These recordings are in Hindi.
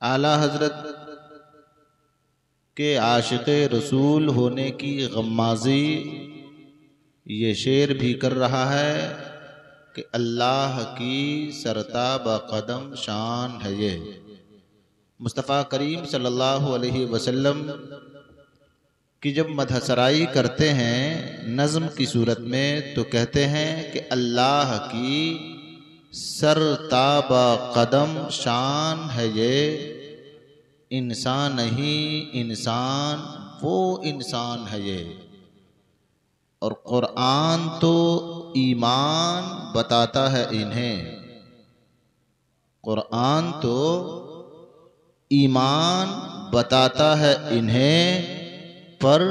आला हजरत के आशिक़ रसूल होने की गम्माज़ी ये शेर भी कर रहा है कि अल्लाह की सरताब कदम शान है ये। मुस्तफ़ा करीम सल्लल्लाहु अलैहि वसल्लम की जब मदहसराई करते हैं नज़्म की सूरत में तो कहते हैं कि अल्लाह की सरताब कदम शान है ये, इंसान नहीं इंसान वो इंसान है ये। और कुरान तो ईमान बताता है इन्हें, कुरान तो ईमान बताता है इन्हें, पर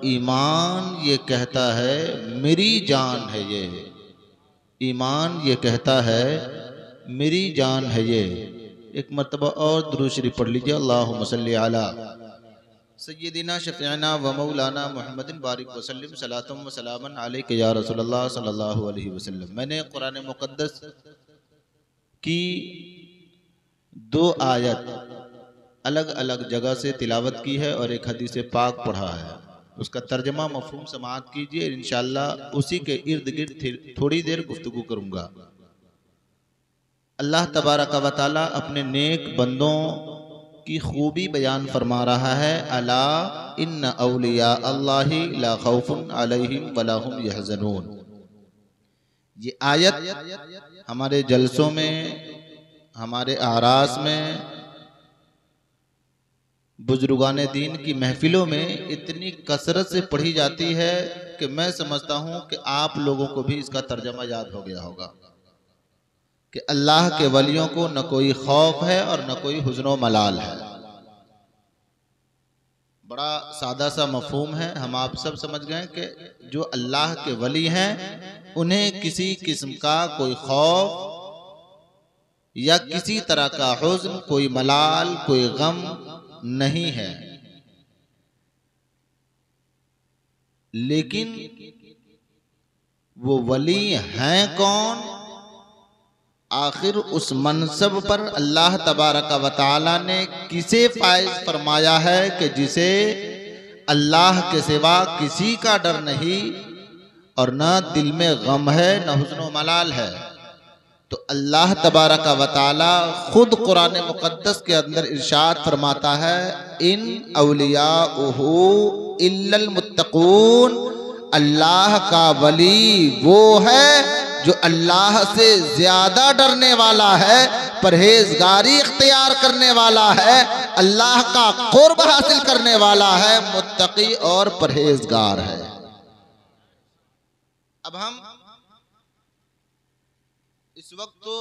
ईमान ये कहता है मेरी जान है ये। ईमान ये कहता है मेरी जान है ये। एक मरतबा और दुरूद शरीफ पढ़ लीजिए। अल्लाहुम्मा सल्ली अला सय्यदिना शफ़ीअना व मौलाना मुहम्मदिन बारिक वसल्लिम सलातुम व सलामन अलैका या रसूलल्लाह सल्लल्लाहु अलैहि वसल्लम। मैंने कुरान मुक़द्दस की 2 आयत अलग अलग जगह से तिलावत की है और एक हदीस पाक पढ़ा है। उसका तर्जमा मफ़हूम समाअत कीजिए। इंशाअल्लाह उसी के इर्द गिर्द थोड़ी देर गुफ्तगू करूँगा। अल्लाह तबारक व तआला अपने नेक बंदों की खूबी बयान फरमा रहा है। अला इन्न औलिया अल्लाहि ला खौफुन अलैहिम वला हुम यहज़नून। ये आयत हमारे जलसों में, हमारे आरास में, बुजुर्गान दीन की महफिलों में इतनी कसरत से पढ़ी जाती है कि मैं समझता हूँ कि आप लोगों को भी इसका तर्जमा याद हो गया होगा कि अल्लाह के वलियों को न कोई खौफ है और न कोई हुज़्न मलाल है। बड़ा सादा सा मफहूम है, हम आप सब समझ गए कि जो अल्लाह के वली हैं उन्हें किसी किस्म का कोई खौफ या किसी तरह का हुज़्न, कोई मलाल, कोई गम नहीं है। लेकिन वो वली हैं कौन? आखिर उस मनसब पर अल्लाह तबारक व तआला ने किसे फाइज फरमाया है कि जिसे अल्लाह के सिवा किसी का डर नहीं और न दिल में गम है न हुज़्न मलाल है। तो अल्लाह तबारक व तआला खुद कुरान मुक़द्दस के अंदर इरशाद फरमाता है, इन औलियाउहु इल्लल मुत्तक़ून। अल्लाह का वली वो है जो अल्लाह से ज्यादा डरने वाला है, परहेजगारी इख्तियार करने वाला है, अल्लाह का कुर्ब हासिल करने वाला है, मुत्तकी और परहेजगार है। अब हम इस वक्त तो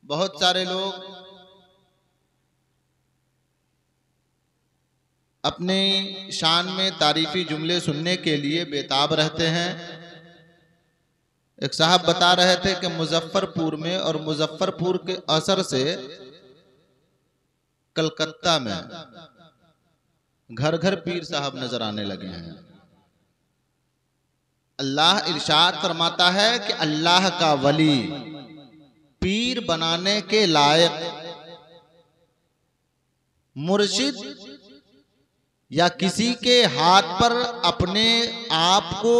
बहुत सारे लोग अपने शान में तारीफी जुमले सुनने के लिए बेताब रहते हैं। एक साहब बता रहे थे कि मुजफ्फरपुर में और मुजफ्फरपुर के असर से कलकत्ता में घर घर पीर साहब नजर आने लगे हैं। अल्लाह इरशाद फरमाता है कि अल्लाह का वली पीर बनाने के लायक, मुर्शिद या किसी के हाथ पर अपने आप को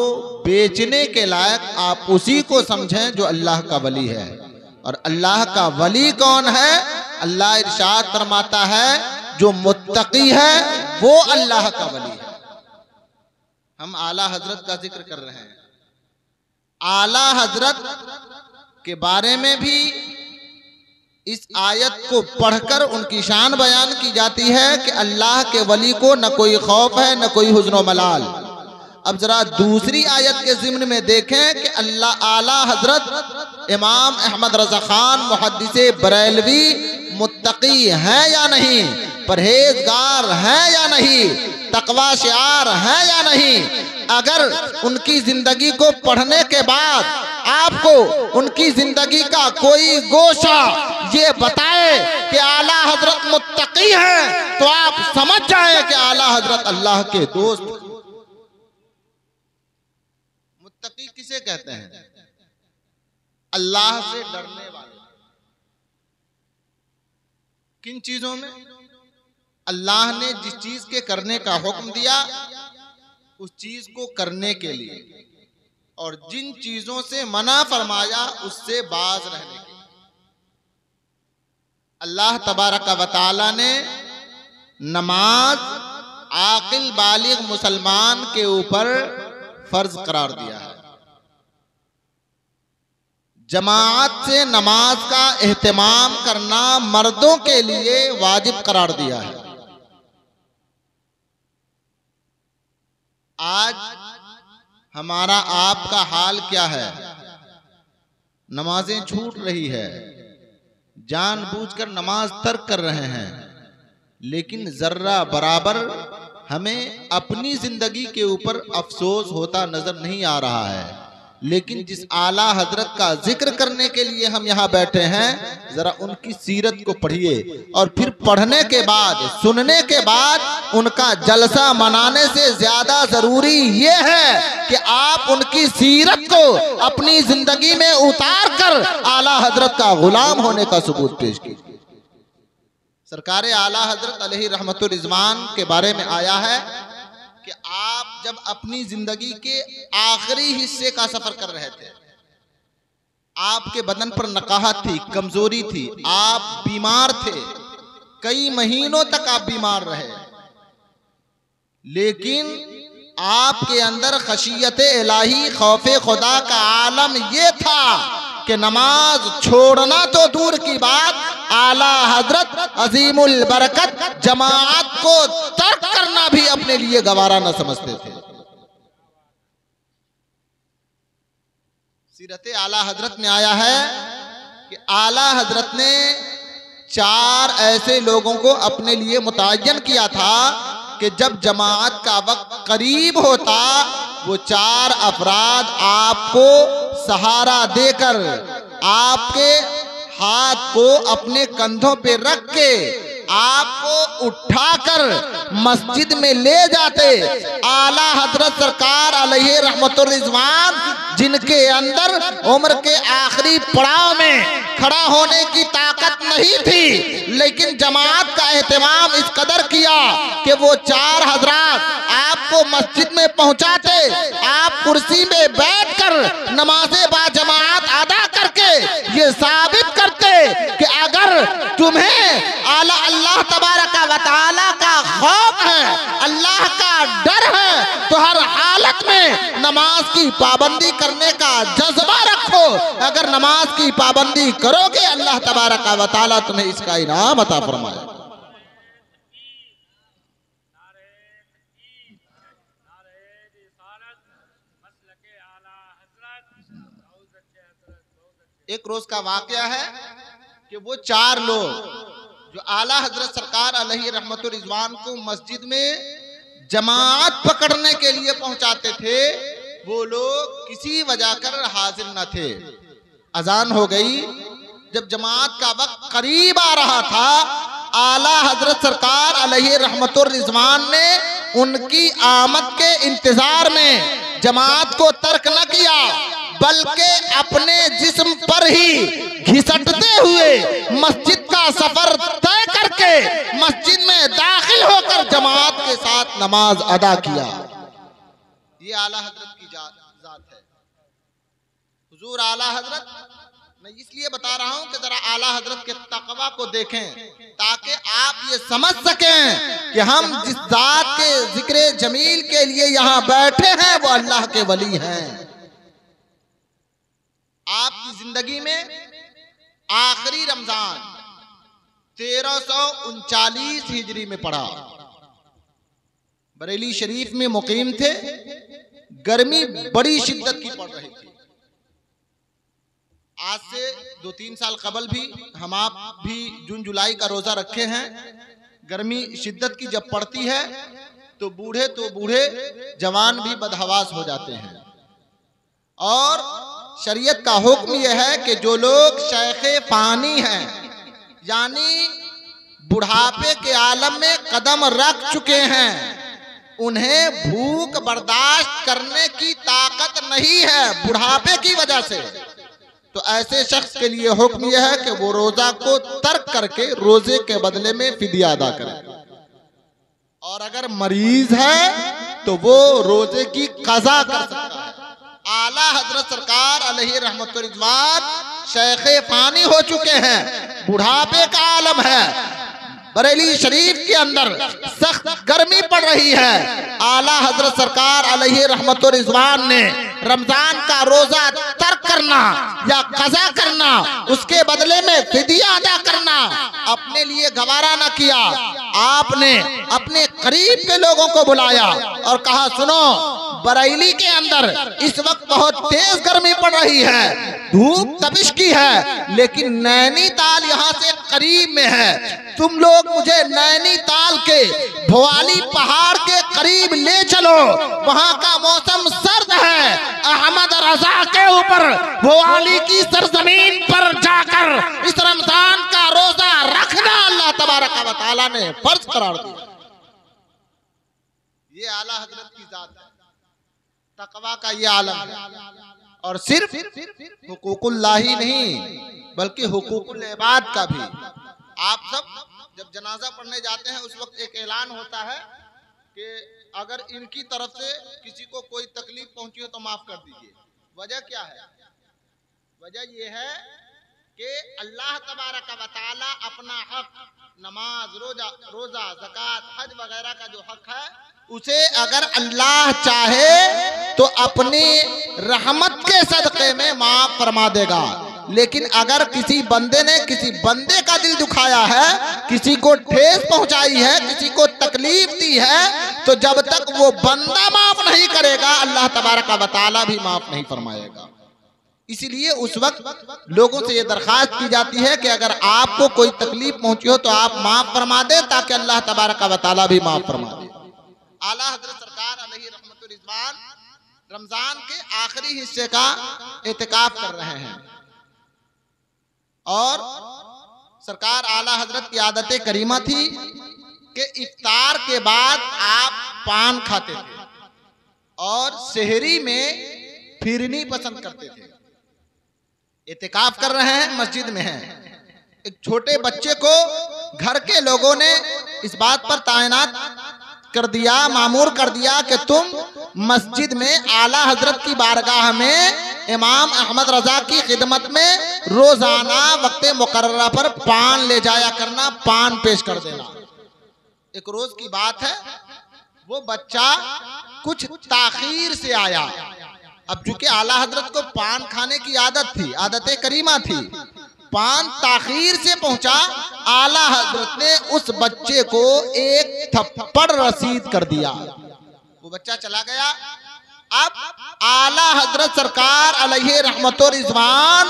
बेचने के लायक आप उसी को समझें जो अल्लाह का वली है। और अल्लाह का वली कौन है? अल्लाह इरशाद फरमाता है जो मुत्तकी है वो अल्लाह का वली है। हम आला हजरत का जिक्र कर रहे हैं। आला हजरत के बारे में भी इस आयत को पढ़कर उनकी शान बयान की जाती है कि अल्लाह के वली को न कोई खौफ है न कोई हुज़्न मलाल। अब जरा दूसरी आयत के ज़िम्न में देखें कि अल्लाह आला हजरत इमाम अहमद रज़ा खान मुहद्दिसे बरेलवी मुत्तकी हैं या नहीं, परहेजगार हैं या नहीं, तकवा शिआर हैं या नहीं। अगर उनकी जिंदगी को पढ़ने के बाद आपको उनकी जिंदगी का कोई गोशा ये बताए कि आला हजरत मुत्तकी हैं तो आप समझ जाएं कि आला हजरत अल्लाह के दोस्त। मुत्तकी किसे कहते हैं? अल्लाह से डरने वाले। किन चीजों में? अल्लाह ने जिस चीज के करने का हुक्म दिया उस चीज को करने के लिए, और जिन चीजों से मना फरमाया उससे बाज रहने के लिए। अल्लाह तबारक व तआला ने नमाज आकिल बालिग मुसलमान के ऊपर फर्ज करार दिया है। जमात से नमाज का एहतमाम करना मर्दों के लिए वाजिब करार दिया है। आज हमारा आपका हाल क्या है? नमाजें छूट रही है, जानबूझकर नमाज तर्क कर रहे हैं, लेकिन जर्रा बराबर हमें अपनी जिंदगी के ऊपर अफसोस होता नजर नहीं आ रहा है। लेकिन जिस आला हजरत का जिक्र करने के लिए हम यहाँ बैठे हैं, जरा उनकी सीरत को पढ़िए, और फिर पढ़ने के बाद, सुनने के बाद उनका जलसा मनाने से ज्यादा जरूरी ये है कि आप उनकी सीरत को अपनी जिंदगी में उतार कर आला हजरत का गुलाम होने का सबूत पेश कीजिए। सरकारे आला हजरत अलैहि रहमतुर रिजवान के बारे में आया है कि आप जब अपनी जिंदगी के आखिरी हिस्से का सफर कर रहे थे, आपके बदन पर नकाहत थी, कमजोरी थी, आप बीमार थे, कई महीनों तक आप बीमार रहे, लेकिन आपके अंदर खशियत इलाही, खौफे खुदा का आलम ये था कि नमाज छोड़ना तो दूर की बात, आला हजरत अजीमुल बरकत जमात को तर्क करना भी अपने लिए गवारा न समझते थे। सीरत आला हजरत में आया है कि आला हजरत ने 4 ऐसे लोगों को अपने लिए मुतय्यन किया था कि जब जमात का वक्त करीब होता, वो 4 अफराद आपको सहारा देकर, आपके हाथ को अपने कंधों पे रख के आपको उठाकर मस्जिद में ले जाते। आला हजरत सरकार अलैहि रहमतुर रिजवान, जिनके अंदर उम्र के आखिरी पड़ाव में खड़ा होने की ताकत नहीं थी, लेकिन जमात का एहतमाम इस कदर किया कि वो 4 हजरात आपको मस्जिद में पहुंचाते, आप कुर्सी में बैठकर नमाज़े बा जमात अदा करके ये साबित करते कि अगर तुम्हें आला अल्लाह तबारक व तआला का खौफ है, अल्लाह का डर है, तो हर हालत में नमाज की पाबंदी करने का जज्बा रखो। अगर नमाज की पाबंदी करोगे, अल्लाह तबारक व तआला तुम्हें इसका इनाम अता फरमाए। एक रोज का वाकया है कि वो 4 लोग जो आला हजरत सरकार अलैहि रहमतुर रिजवान को मस्जिद में जमात पकड़ने के लिए पहुंचाते थे, वो लोग किसी वजह कर हाजिर न थे। अजान हो गई, जब जमात का वक्त करीब आ रहा था, आला हजरत सरकार अलैहि रहमतुर रिजवान ने उनकी आमद के इंतजार में जमात को तर्क न किया, बल्कि अपने जिस्म पर ही घिसटते हुए मस्जिद का सफर तय करके मस्जिद में दाखिल होकर जमात के साथ नमाज अदा किया। ये आला हजरत की जात है। हुजूर आला हजरत, मैं इसलिए बता रहा हूं कि जरा आला हजरत के तकवा को देखें, ताकि आप ये समझ सकें कि हम जिस जात के जिक्र जमील के लिए यहाँ बैठे हैं वो अल्लाह के वली हैं। आपकी जिंदगी में आखिरी रमजान 1339 हिजरी में पड़ा, बरेली शरीफ में मुकीम थे, गर्मी बड़ी शिद्दत की पड़ रही थी। आज से 2-3 साल कबल भी हम आप भी जून जुलाई का रोजा रखे हैं। गर्मी शिद्दत की जब पड़ती है तो बूढ़े जवान भी बदहवास हो जाते हैं, और शरीयत का हुक्म यह है कि जो लोग शेखे फानी हैं, यानी बुढ़ापे के आलम में कदम रख चुके हैं, उन्हें भूख बर्दाश्त करने की ताकत नहीं है बुढ़ापे की वजह से, तो ऐसे शख्स के लिए हुक्म यह है कि वो रोजा को तर्क करके रोजे के बदले में फिदिया अदा करे। और अगर मरीज है तो वो रोजे की कज़ा कर सकता है। आला हजरत सरकार अलैहि रहमतुर रिज़वान शेखे फानी हो चुके हैं, बुढ़ापे का आलम है, बरेली शरीफ के अंदर सख्त गर्मी पड़ रही है। आला हजरत सरकार अलैहि रहमतुर रिज़वान ने रमजान का रोजा तर्क करना या कज़ा करना, उसके बदले में फिदिया अदा करना अपने लिए गवारा न किया। आपने अपने करीब के लोगों को बुलाया और कहा, सुनो, बरेली के अंदर इस वक्त बहुत तेज गर्मी पड़ रही है, धूप तपिश की है, लेकिन नैनीताल यहाँ से करीब में है, तुम लोग मुझे नैनीताल के भवाली पहाड़ के करीब ले चलो, वहाँ का मौसम सर्द है। अहमद रजा के ऊपर भवाली की सरजमीन पर जाकर इस रमजान का रोजा रखना अल्लाह तबारक व तआला ने फर्ज करार दिया। ये आला हजरत की जात है, तकवा का ये आलम है। और सिर्फ हुकूकुल्लाह ही नहीं बल्कि हुकूकुल इबाद का भी। आप सब जब जनाजा पढ़ने जाते हैं उस वक्त एक ऐलान होता है कि अगर इनकी तरफ से किसी को कोई तकलीफ पहुंची हो तो माफ कर दीजिए। वजह क्या है? वजह यह है कि अल्लाह तबारक व तआला अपना हक, नमाज, रोजा, ज़कात, हज वगैरह का जो हक है उसे अगर अल्लाह चाहे तो अपनी रहमत के सदक़े में माफ फरमा देगा। लेकिन अगर किसी बंदे ने किसी बंदे का दिल दुखाया है, किसी को ठेस पहुंचाई है, किसी को तकलीफ दी है, तो जब तक वो बंदा माफ नहीं करेगा अल्लाह तबारक व तआला भी माफ नहीं फरमाएगा। इसीलिए उस वक्त लोगों से ये दरखास्त की जाती है कि अगर आपको कोई तकलीफ पहुंची हो तो आप माफ फरमा दे, ताकि अल्लाह तबारक व तआला भी माफ फरमा दे। आला हजरत सरकार अलैहि रहमतुर रिज़वान रमजान के आखिरी हिस्से का एतिकाफ कर रहे हैं और सरकार आला हजरत की आदत करीमा थी कि इफ्तार के बाद आप पान खाते थे और सेहरी में फिरनी पसंद करते थे। एतिकाफ कर रहे हैं, मस्जिद में हैं। एक छोटे बच्चे को घर के लोगों ने इस बात पर तैनात कर दिया, मामूर कर दिया कि तुम मस्जिद में आला हजरत की बारगाह में इमाम अहमद रजा की खिदमत में रोजाना वक्त मुकर्ररा पर पान ले जाया करना, पान पेश कर देना। एक रोज की बात है, वो बच्चा कुछ ताखीर से आया। अब चूंकि आला हजरत को पान खाने की आदत थी, आदत करीमा थी, पान ताखीर से पहुंचा। आला हजरत ने उस बच्चे को एक थप्पड़ रसीद कर दिया। वो बच्चा चला गया। अब आला हजरत सरकार अलैहि रहमतुर रिज़वान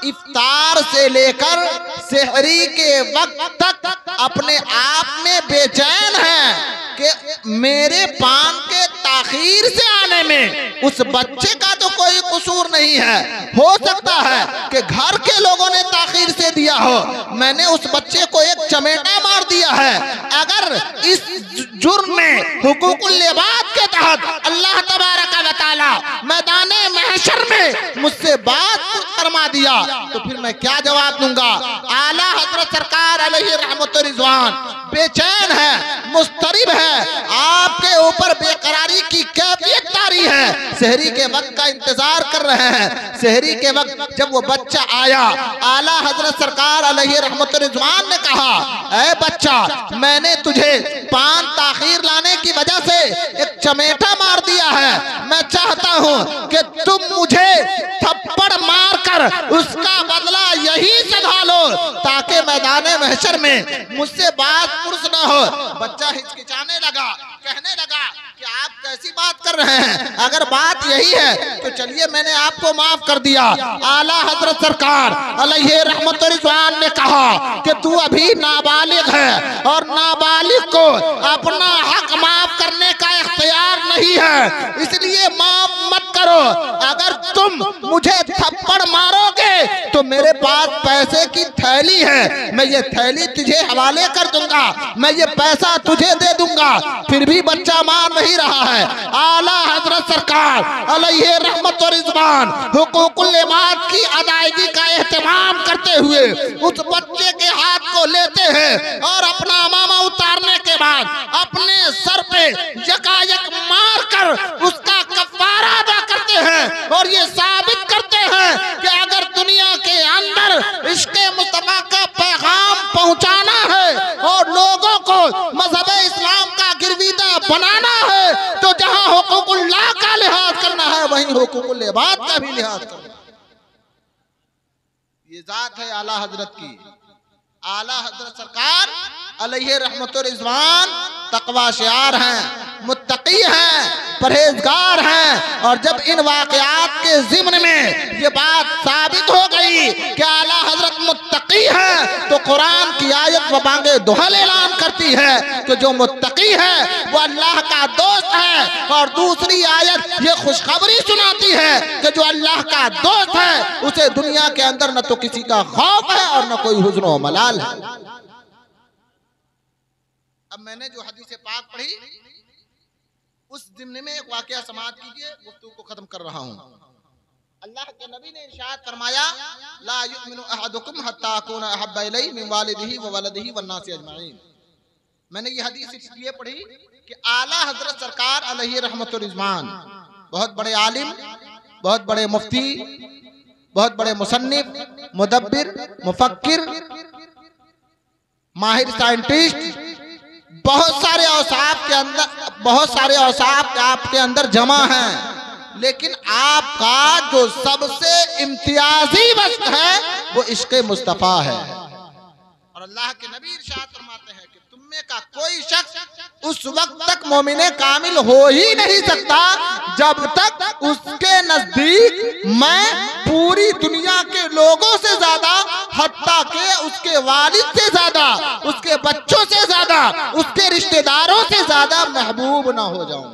इफ्तार से लेकर सेहरी के वक्त तक अपने आप में बेचैन है कि मेरे पान के ताखीर से आने में उस बच्चे का तो कोई कसूर नहीं है। हो सकता है कि घर के लोगों ने ताखीर से दिया हो, मैंने उस बच्चे को एक चमेटा मार दिया है। अगर इस जुर्म में हुकूकुल इबाद के तहत अल्लाह तबारक व तआला मैदाने महशर में मुझसे बात फरमा दिया तो फिर मैं क्या जवाब दूंगा? आला हजरत सरकार अलैहि रहमतुर रिज़वान बेचैन है, मुस्तरिब है, आपके ऊपर बेकरारी की कैफियत तारी है, सेहरी के वक्त का इंतजार कर रहे हैं। सेहरी के वक्त जब वो बच्चा आया, आला हजरत सरकार अलैहि रहमतुर रिज़वान ने कहा, ऐ बच्चा, मैंने तुझे पान ताखीर लाने की वजह से एक चमेटा मार दिया है, मैं चाहता हूं कि तुम मुझे थप्पड़ मारकर उसका बदला यही सधा लो ताकि मैदाने महशर में मुझसे बात पुरुष न हो। बच्चा हिचकिचाने लगा, कहने लगा कि आप कैसी बात कर रहे हैं? अगर बात यही है तो चलिए मैंने आपको माफ कर दिया। आला हजरत सरकार अलैहि रहमतुर रिज़वान ने कहा कि तू अभी नाबालिग है और नाबालिग को अपना हक माफ करने का इख्तियार नहीं है, इसलिए माफ मत करो। अगर तुम मुझे थप्पड़ मारोगे तो तो मेरे पास पैसे की थैली है, मैं ये थैली तुझे हवाले कर दूंगा, मैं ये पैसा तुझे दे दूंगा, फिर भी बच्चा मान नहीं रहा है। आला हजरत सरकार अलैहि रहमत और रिज़वान हुकूकुल इबाद की अदायगी का एहतमाम करते हुए उस बच्चे के हाथ को लेते हैं और अपना अमामा उतारने के बाद अपने सर पे यकायक मार कर उसका कफारा अदा करते हैं और ये साबित करते हैं कि अगर दुनिया के अंदर इश्क़े मुस्तफा का पैगाम पहुंचाना है और लोगों को मजहब इस्लाम का गिरवीदा बनाना है तो जहां हुकूकुल्लाह का लिहाज करना है वहीं हुकूकुल इबाद का भी लिहाज करना। ये जात है आला हजरत की। आला हजरत सरकार अलैहि रहमत और रिज़वान तकवा शियार हैं, मुत्तकी हैं, परहेजगार हैं। और जब इन वाक़यात के ज़िम्न में ये बात साबित हो गई कि आला हजरत मुत्तकी हैं तो कुरान की आयत व बांगे दुहल ऐलान करती है कि जो मुत्तकी है वो अल्लाह का दोस्त है। और दूसरी आयत ये खुशखबरी सुनाती है कि जो अल्लाह का दोस्त है उसे दुनिया के अंदर न तो किसी का खौफ है और न कोई हुज़्न व मलाल है। अब मैंने जो हदीस पाक पढ़ी उस ज़िम्ने में एक वाक़या समाअत कीजिए, गुफ्तगू को खत्म कर रहा हूं। अल्लाह के नबी ने इरशाद फरमाया ला युमिनु अहदुकुम हत्ता अकूना अहब्बा इलैहि मिन वालिदिही व वलदिही वन्नासि अजमईन। मैंने ये हदीस इसलिए पढ़ी कि आला हजरत सरकार अलैहि रहमत और रिज़वान बहुत बड़े आलिम, बहुत बड़े मुफ्ती, बहुत बड़े मुसन्निफ, मुदब्बिर, मुफक्किर, माहिर साइंटिस्ट, बहुत सारे औसाफ आपके अंदर जमा हैं। लेकिन आपका जो सबसे इम्तियाजी वक्त है वो इश्क़े मुस्तफ़ा है। और अल्लाह के नबी इरशाद फरमाते हैं कि तुम में का कोई शख्स उस वक्त तक मोमिने कामिल हो ही नहीं सकता जब तक उसके नजदीक मैं पूरी दुनिया के लोगों से ज्यादा, हत्ता के उसके वालिद से ज्यादा, उसके बच्चों से ज्यादा, उसके रिश्तेदारों से ज्यादा महबूब ना हो जाऊं।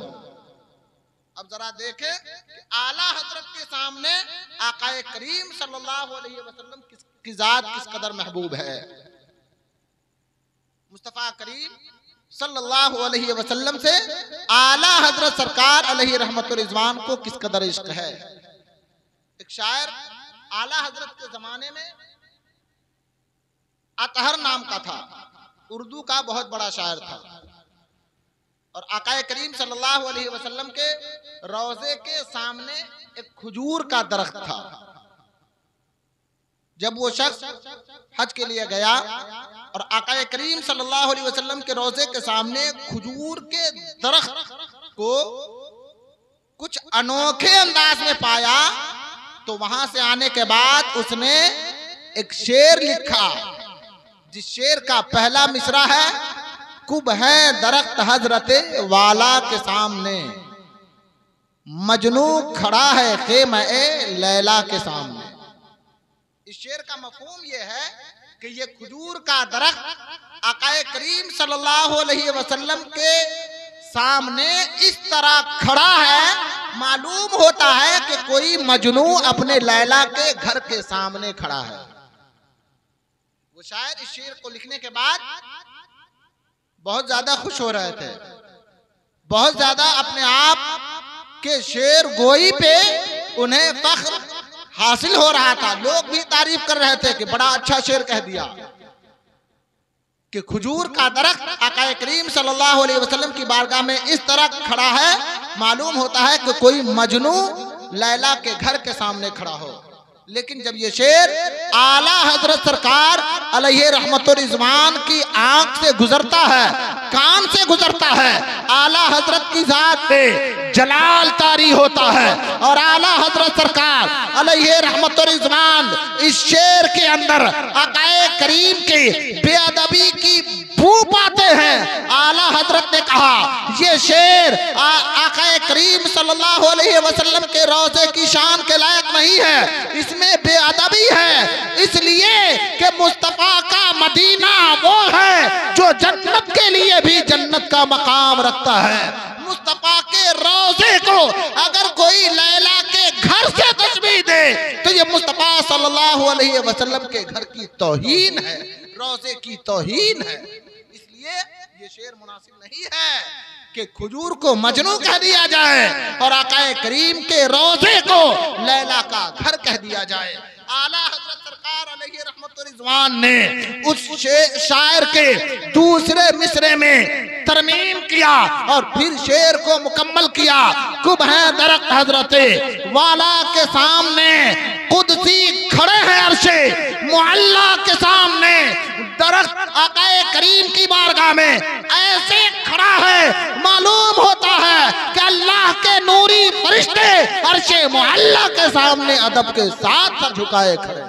अब जरा देखें कि आला हजरत के सामने आकाए करीम सल्लल्लाहु अलैहि वसल्लम की जात किस कदर महबूब है। मुस्तफा करीम सल्लल्लाहु अलैहि वसल्लम से आला हजरत सरकार अलैहि रहमत और रिज़वान को किस कदर इश्क है। एक शायर आला हजरत के जमाने में अतहर नाम का था, उर्दू का बहुत बड़ा शायर था। और आकाए करीम सल्लल्लाहु अलैहि वसल्लम के रोजे के सामने एक खजूर का दरख्त था। जब वो शख्स हज के लिए गया और आकाए करीम सल्लल्लाहु अलैहि वसल्लम के रोजे के सामने खजूर के दरख्त को कुछ अनोखे अंदाज में पाया तो वहां से आने के बाद उसने एक शेर लिखा, जिस शेर का पहला मिसरा है कुब है दरख्त हजरते वाला के सामने, मजनू खड़ा है खेमा ए लैला के सामने। इस शेर का मफहूम ये है कि ये खजूर का दरख्त आकाए करीम सल्लल्लाहु अलैहि वसल्लम के सामने इस तरह खड़ा है, मालूम होता है कि कोई मजनू अपने लैला के घर के सामने खड़ा है। वो शायद इस शेर को लिखने के बाद बहुत ज्यादा खुश हो रहे थे, बहुत ज्यादा अपने आप के शेर गोई पे उन्हें फख्र हासिल हो रहा था। लोग भी तारीफ कर रहे थे कि बड़ा अच्छा शेर कह दिया कि खजूर का दरख्त आकाए करीम सल्लल्लाहु अलैहि वसल्लम की बारगाह में इस तरह खड़ा है, मालूम होता है कि कोई मजनू लैला के घर के सामने खड़ा हो। लेकिन जब ये शेर आला हजरत सरकार अलैहि रहमत और रिज़वान की आंख से गुजरता है, कान से गुजरता है, आला हजरत की जात पे जलाल तारी होता है और आला हजरत सरकार अलैहि रहमत और रिज़वान इस शेर के अंदर आकाए करीम के बेअदबी की बू पाते हैं। आला हजरत ने कहा ये शेर आकाए करीम सल्लल्लाहु अलैहि वसल्लम के रोज़े की शान के लायक नहीं है, इसमें बेअदबी है, इसलिए कि मुस्तफा का मदीना वो है जो जन्नत के लिए भी जन्नत का मकाम रखता है। मुस्तफा के रोज़े को अगर कोई लैला के घर से तशबीह दे तो ये मुस्तफा सल्लल्लाहु अलैहि वसल्लम के घर की तौहीन है, रोज़े की तौहीन है। इसलिए ये शेर मुनासिब नहीं है कि खजूर को मजनू कह दिया जाए और आकाए करीम के रोज़े को लैला का घर कह दिया जाए। आला हज़रत सरकार अलैहि रहमतुर रिज़वान ने उस शायर के दूसरे मिसरे में तरमीम किया और फिर शेर को मुकम्मल किया। कुब है दरख्त हजरते वाला के सामने, कुदसी खड़े हैं अर्शे मुअल्ला के सामने। दरख्त आकाए करीम की बारगाह में ऐसे खड़ा है, मालूम होता है कि अल्लाह के नूरी फरिश्ते अर्शे मुअल्ला के सामने अदब के साथ सर झुकाए खड़े।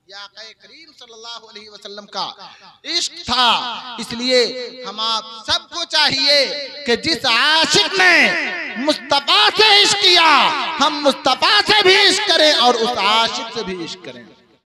यह आकाए करीम सल्लल्लाहु अलैहि वसल्लम का इश्क था। इसलिए हम आप सबको चाहिए कि जिस आशिक ने मुस्तफा से इश्क किया, हम मुस्तफा से भी इश्क करें और उस आशिक से भी इश्क करें।